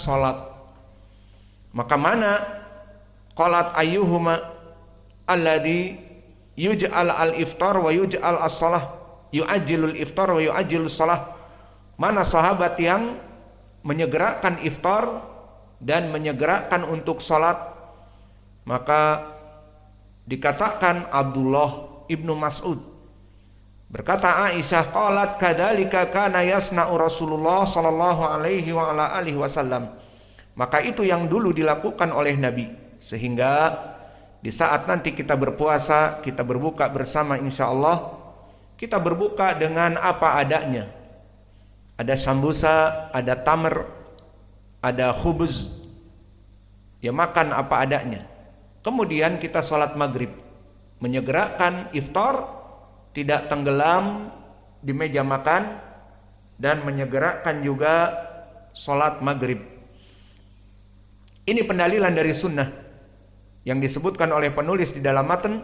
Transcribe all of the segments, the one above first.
salat. Maka mana qalat ayyuhuma alladhi yuj'al al-iftar wa yuj'al as-salah, yu'ajjilul iftar wa yu'ajjilus salah. Mana sahabat yang menyegerakan iftar dan menyegerakan untuk salat? Maka dikatakan Abdullah ibnu Mas'ud. Berkata Aisyah, qalat kadzalika kana yasna'u Rasulullah sallallahu alaihi wa ala alihi wasallam. Maka itu yang dulu dilakukan oleh Nabi, sehingga di saat nanti kita berpuasa, kita berbuka bersama insyaallah, kita berbuka dengan apa adanya. Ada sambusa, ada tamr, ada khubuz, ya makan apa adanya. Kemudian kita sholat maghrib, menyegerakan iftar, tidak tenggelam di meja makan, dan menyegerakan juga sholat maghrib. Ini pendalilan dari sunnah yang disebutkan oleh penulis di dalam matan,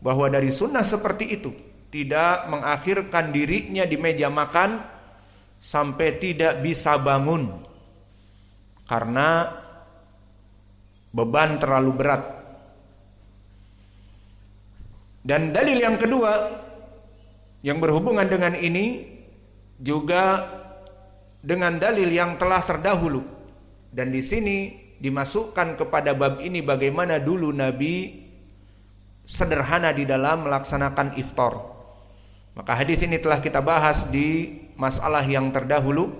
bahwa dari sunnah seperti itu, tidak mengakhirkan dirinya di meja makan sampai tidak bisa bangun karena beban terlalu berat. Dan dalil yang kedua yang berhubungan dengan ini juga dengan dalil yang telah terdahulu, dan di sini dimasukkan kepada bab ini bagaimana dulu Nabi sederhana di dalam melaksanakan iftar. Maka hadis ini telah kita bahas di masalah yang terdahulu.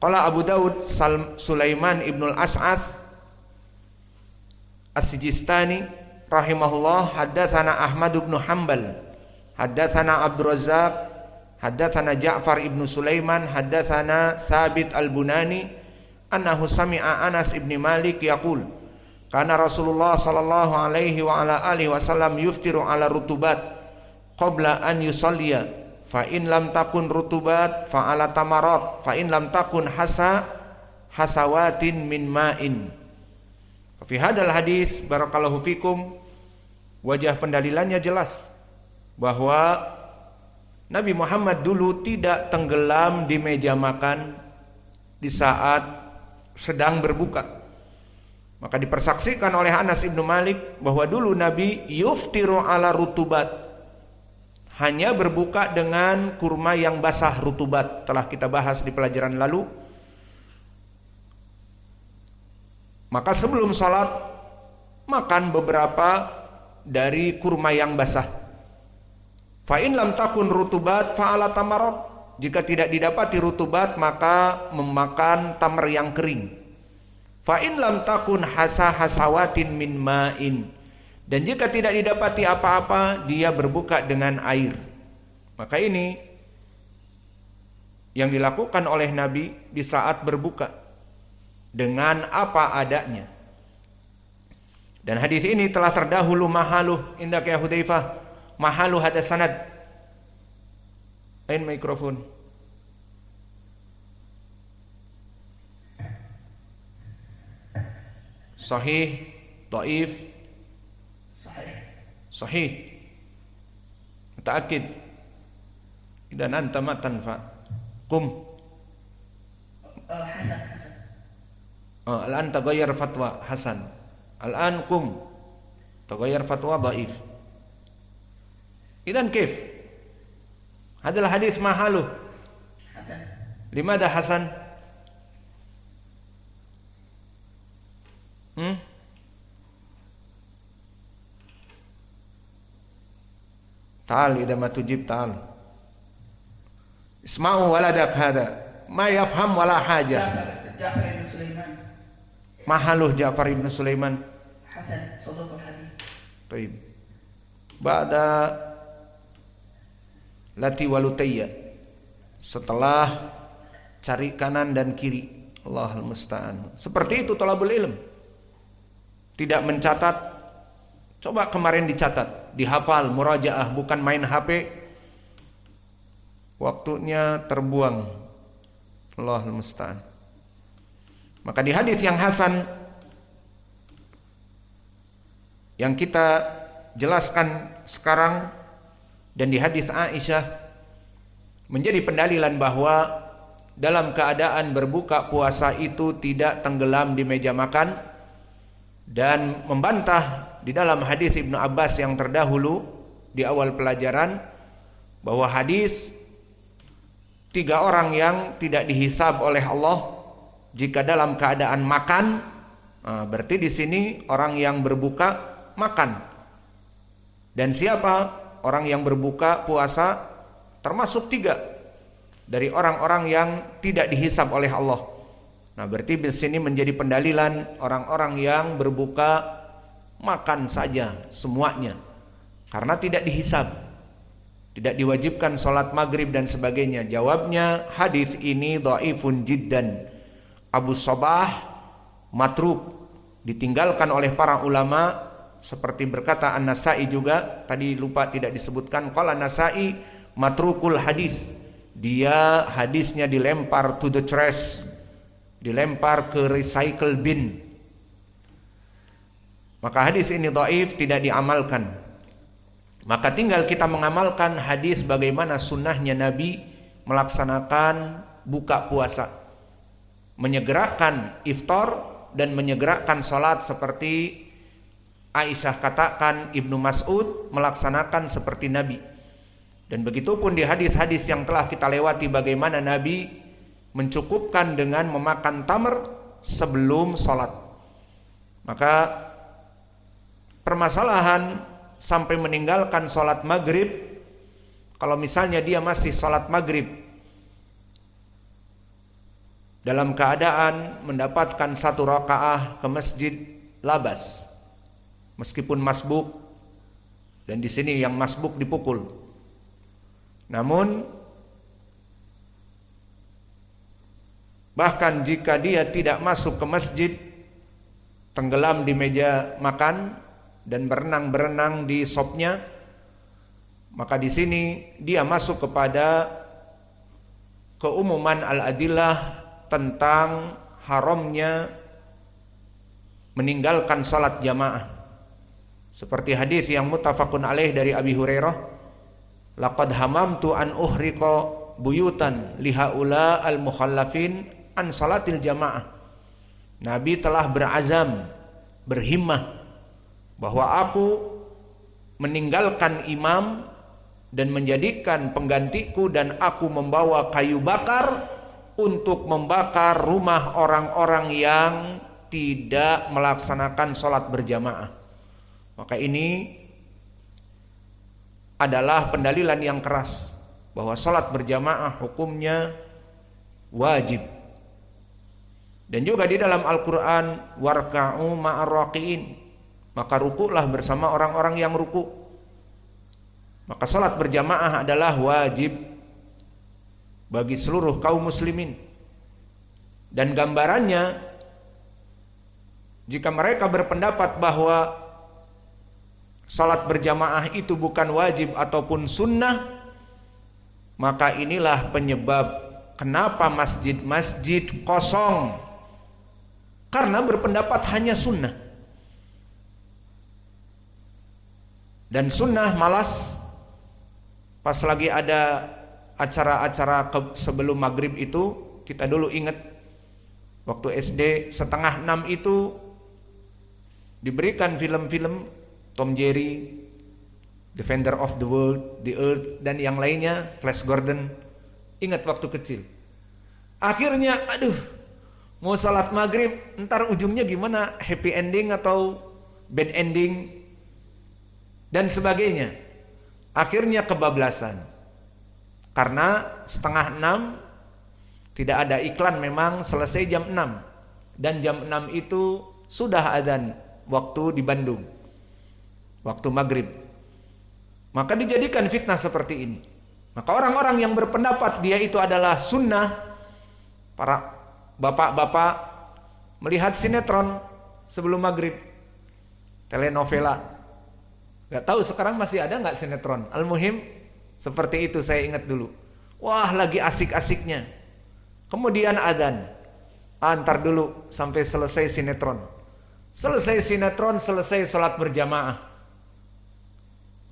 Qala Abu Daud Sulaiman ibnul Ash'ath As-Sijistani rahimahullah, haddatsana Ahmad ibn Hanbal, haddatsana Abdur Razzaq, haddatsana Ja'far ibn Sulaiman, haddatsana Thabit al-Bunani annahu sami'a Anas ibn Malik yaqul kana Rasulullah sallallahu alaihi wa ala alihi wasallam yuftiru ala rutubat qabla an yusalliya, fa in lam takun rutubat fa ala tamarat, fa in lam takun hasawatin min ma'in. Fi hadal hadis barakallahu fikum, wajah pendalilannya jelas bahwa Nabi Muhammad dulu tidak tenggelam di meja makan di saat sedang berbuka. Maka dipersaksikan oleh Anas ibnu Malik bahwa dulu Nabi yuftiru ala rutubat, hanya berbuka dengan kurma yang basah rutubat. Telah kita bahas di pelajaran lalu. Maka sebelum salat makan beberapa dari kurma yang basah. Fa in lam takun rutubat fa ala tamarat. Jika tidak didapati rutubat maka memakan tamr yang kering. Fa in lam takun hasawatin min ma'in. Dan jika tidak didapati apa-apa, dia berbuka dengan air. Maka ini yang dilakukan oleh Nabi di saat berbuka, dengan apa adanya. Dan hadis ini telah terdahulu mahaluh indak ya Hudzaifah, mahaluh hada sanad. Ain mikrofon. Sahih, dhaif, sahih. Mutaakkid. Idan anta matan fa qum. Al-an taghayyar fatwa hasan. Al-an qum. Taghayyar fatwa dhaif. Idan kif? Adalah hadis mahaluh. Limada hasan? Ta'al idza ma tujib ta'al. Isma'u waladak hada. Ma yafham wala haja. Ja'far ibn Sulaiman. Mahaluh Ja'far ibn Sulaiman. Hasan, saduqul hadis. Baik. Ba'da lati walutayya, setelah cari kanan dan kiri. Allahul musta'an. Seperti itu thalabul ilm. Tidak mencatat. Coba kemarin dicatat, dihafal, murajaah, bukan main HP. Waktunya terbuang. Allahul musta'an. Maka di hadis yang hasan yang kita jelaskan sekarang, dan di hadis Aisyah menjadi pendalilan bahwa dalam keadaan berbuka puasa itu tidak tenggelam di meja makan, dan membantah di dalam hadis Ibnu Abbas yang terdahulu di awal pelajaran bahwa hadis 3 orang yang tidak dihisab oleh Allah jika dalam keadaan makan, berarti di sini orang yang berbuka makan. Dan siapa orang yang berbuka puasa termasuk 3 dari orang-orang yang tidak dihisab oleh Allah. Nah, berarti di sini menjadi pendalilan orang-orang yang berbuka makan saja semuanya karena tidak dihisab, tidak diwajibkan sholat maghrib dan sebagainya. Jawabnya, hadis ini dhaifun jiddan. Abu Sobah matruk, ditinggalkan oleh para ulama, seperti berkata An-Nasai juga, tadi lupa tidak disebutkan, qala Nasai matrukul hadis, dia hadisnya dilempar to the trash, dilempar ke recycle bin. Maka hadis ini dhaif, tidak diamalkan. Maka tinggal kita mengamalkan hadis bagaimana sunnahnya Nabi melaksanakan buka puasa, menyegerakan iftar dan menyegerakan salat seperti Aisyah katakan, Ibnu Mas'ud melaksanakan seperti Nabi. Dan begitupun di hadis-hadis yang telah kita lewati bagaimana Nabi mencukupkan dengan memakan tamr sebelum salat. Maka permasalahan sampai meninggalkan salat maghrib, kalau misalnya dia masih salat maghrib dalam keadaan mendapatkan 1 rakaah ke masjid, labas, meskipun masbuk, dan di sini yang masbuk dipukul. Namun bahkan jika dia tidak masuk ke masjid, tenggelam di meja makan dan berenang-berenang di sopnya, maka di sini dia masuk kepada keumuman al-adillah tentang haramnya meninggalkan salat jamaah. Seperti hadis yang muttafaqun alaih dari Abi Hurairah, laqad hamamtu an uhriqa buyutan lihaula al-mukhallafin an salatil jamaah. Nabi telah berazam, berhimmah bahwa aku meninggalkan imam dan menjadikan penggantiku, dan aku membawa kayu bakar untuk membakar rumah orang-orang yang tidak melaksanakan sholat berjamaah. Maka ini adalah pendalilan yang keras bahwa sholat berjamaah hukumnya wajib. Dan juga di dalam Al-Quran, warka'u ma'ar raqiin, maka rukuklah bersama orang-orang yang ruku. Maka sholat berjamaah adalah wajib bagi seluruh kaum muslimin. Dan gambarannya, jika mereka berpendapat bahwa salat berjamaah itu bukan wajib ataupun sunnah, maka inilah penyebab kenapa masjid-masjid kosong, karena berpendapat hanya sunnah. Dan sunnah malas, pas lagi ada acara-acara sebelum maghrib itu, kita dulu ingat waktu SD 5:30 itu diberikan film-film Tom Jerry, Defender of the World, The Earth, dan yang lainnya, Flash Gordon. Ingat waktu kecil. Akhirnya, mau salat maghrib, ntar ujungnya gimana? Happy ending atau bad ending? Dan sebagainya. Akhirnya kebablasan. Karena 5:30 tidak ada iklan, memang selesai jam 6. Dan jam 6 itu sudah adzan waktu di Bandung, waktu maghrib. Maka dijadikan fitnah seperti ini. Maka orang-orang yang berpendapat dia itu adalah sunnah, para bapak-bapak melihat sinetron sebelum maghrib, telenovela. Gak tahu sekarang masih ada gak sinetron. Al-muhim seperti itu, saya ingat dulu. Wah, lagi asik-asiknya. Kemudian adzan. Antar dulu sampai selesai sinetron. Selesai sinetron, selesai sholat berjamaah.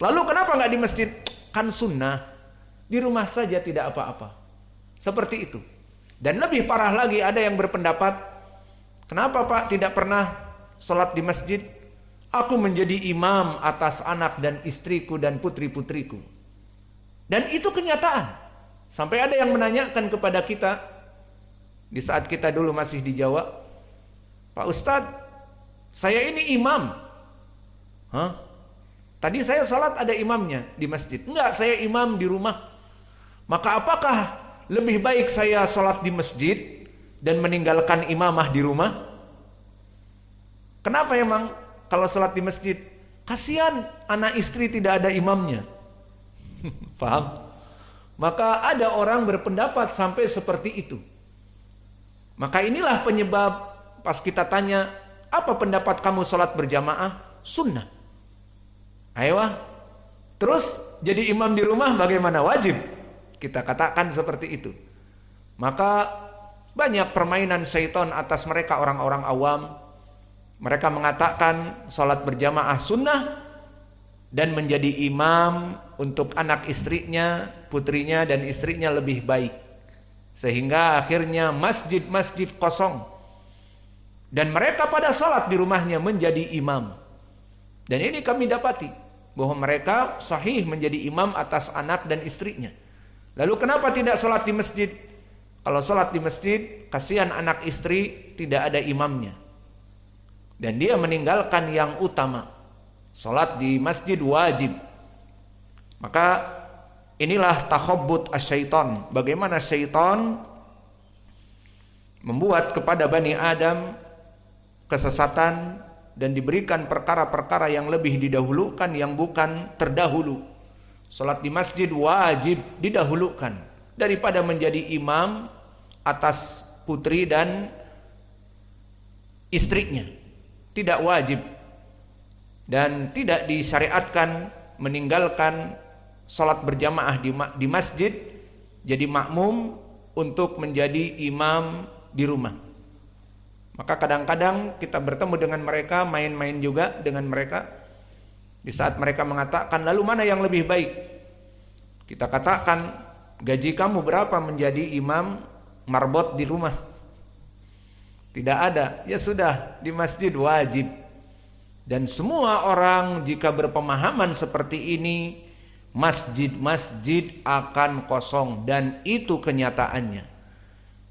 Lalu kenapa gak di masjid? Kan sunnah. Di rumah saja tidak apa-apa. Seperti itu. Dan lebih parah lagi, ada yang berpendapat, kenapa Pak tidak pernah sholat di masjid? Aku menjadi imam atas anak dan istriku dan putri-putriku. Dan itu kenyataan. Sampai ada yang menanyakan kepada kita, di saat kita dulu masih di Jawa, Pak Ustadz, saya ini imam. Hah? Tadi saya sholat ada imamnya di masjid. Enggak, saya imam di rumah. Maka apakah lebih baik saya sholat di masjid dan meninggalkan imamah di rumah? Kenapa emang kalau sholat di masjid? Kasihan anak istri tidak ada imamnya. Paham? Maka ada orang berpendapat sampai seperti itu. Maka inilah penyebab pas kita tanya, apa pendapat kamu sholat berjamaah? Sunnah. Ayo. Terus jadi imam di rumah bagaimana? Wajib. Kita katakan seperti itu. Maka banyak permainan syaitan atas mereka orang-orang awam. Mereka mengatakan sholat berjamaah sunnah dan menjadi imam untuk anak istrinya, putrinya dan istrinya lebih baik. Sehingga akhirnya masjid-masjid kosong. Dan mereka pada sholat di rumahnya menjadi imam. Dan ini kami dapati bahwa mereka sahih menjadi imam atas anak dan istrinya. Lalu kenapa tidak sholat di masjid? Kalau sholat di masjid, kasihan anak istri tidak ada imamnya. Dan dia meninggalkan yang utama. Sholat di masjid wajib. Maka inilah takhabbut asyaiton. Bagaimana syaitan membuat kepada Bani Adam kesesatan dan diberikan perkara-perkara yang lebih didahulukan yang bukan terdahulu. Salat di masjid wajib didahulukan daripada menjadi imam atas putri dan istrinya. Tidak wajib dan tidak disyariatkan meninggalkan salat berjamaah di masjid jadi makmum untuk menjadi imam di rumah. Maka kadang-kadang kita bertemu dengan mereka, main-main juga dengan mereka. Di saat mereka mengatakan, lalu mana yang lebih baik? Kita katakan, gaji kamu berapa menjadi imam marbot di rumah? Tidak ada. Ya sudah, di masjid wajib. Dan semua orang jika berpemahaman seperti ini, masjid-masjid akan kosong. Dan itu kenyataannya.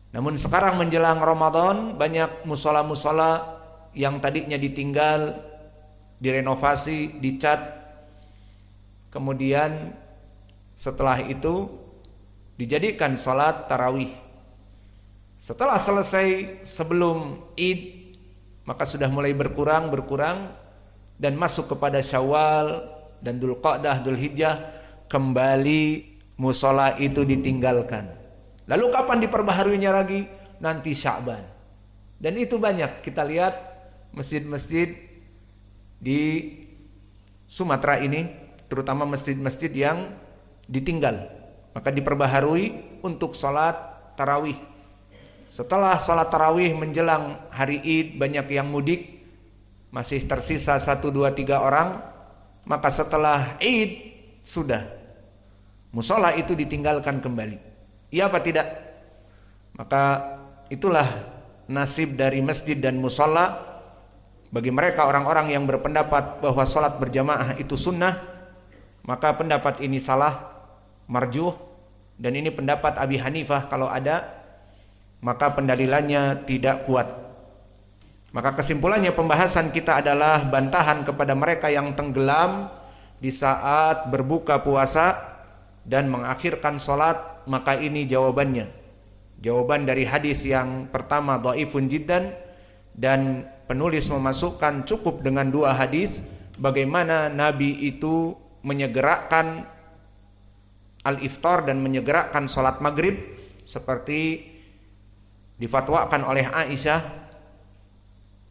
Namun sekarang menjelang Ramadan, banyak musola-musola yang tadinya ditinggal, direnovasi, dicat, kemudian setelah itu dijadikan sholat tarawih. Setelah selesai sebelum Id, maka sudah mulai berkurang dan masuk kepada Syawal dan Dzulqa'dah, Dzulhijjah, kembali musola itu ditinggalkan. Lalu kapan diperbaharuinya lagi? Nanti Sya'ban. Dan itu banyak kita lihat masjid-masjid di Sumatera ini, terutama masjid-masjid yang ditinggal, maka diperbaharui untuk sholat tarawih. Setelah sholat tarawih menjelang hari Id, banyak yang mudik, masih tersisa 1, 2, 3 orang, maka setelah Id sudah musola itu ditinggalkan kembali. Iya apa tidak? Maka itulah nasib dari masjid dan musola. Bagi mereka orang-orang yang berpendapat bahwa sholat berjamaah itu sunnah, maka pendapat ini salah, marjuh, dan ini pendapat Abi Hanifah kalau ada, maka pendalilannya tidak kuat. Maka kesimpulannya pembahasan kita adalah bantahan kepada mereka yang tenggelam di saat berbuka puasa dan mengakhirkan sholat, maka ini jawabannya. Jawaban dari hadis yang pertama dhaifun jiddan, dan penulis memasukkan cukup dengan 2 hadis bagaimana Nabi itu menyegerakan al-iftar dan menyegerakan sholat maghrib seperti difatwakan oleh Aisyah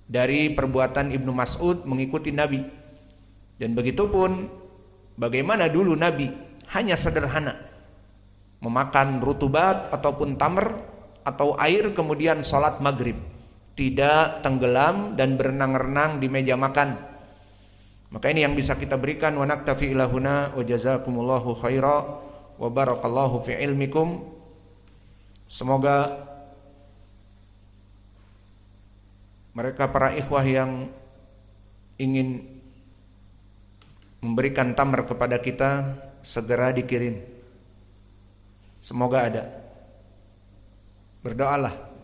dari perbuatan Ibnu Mas'ud mengikuti Nabi. Dan begitupun bagaimana dulu Nabi hanya sederhana memakan rutubat ataupun tamr atau air kemudian sholat maghrib, tidak tenggelam dan berenang-renang di meja makan. Maka ini yang bisa kita berikan. Wa naktafi ila huna wa jazakumullahu khaira wa barakallahu fi ilmikum. Semoga Mereka para ikhwah yang ingin memberikan tamar kepada kita, segera dikirim. Semoga ada. Berdoalah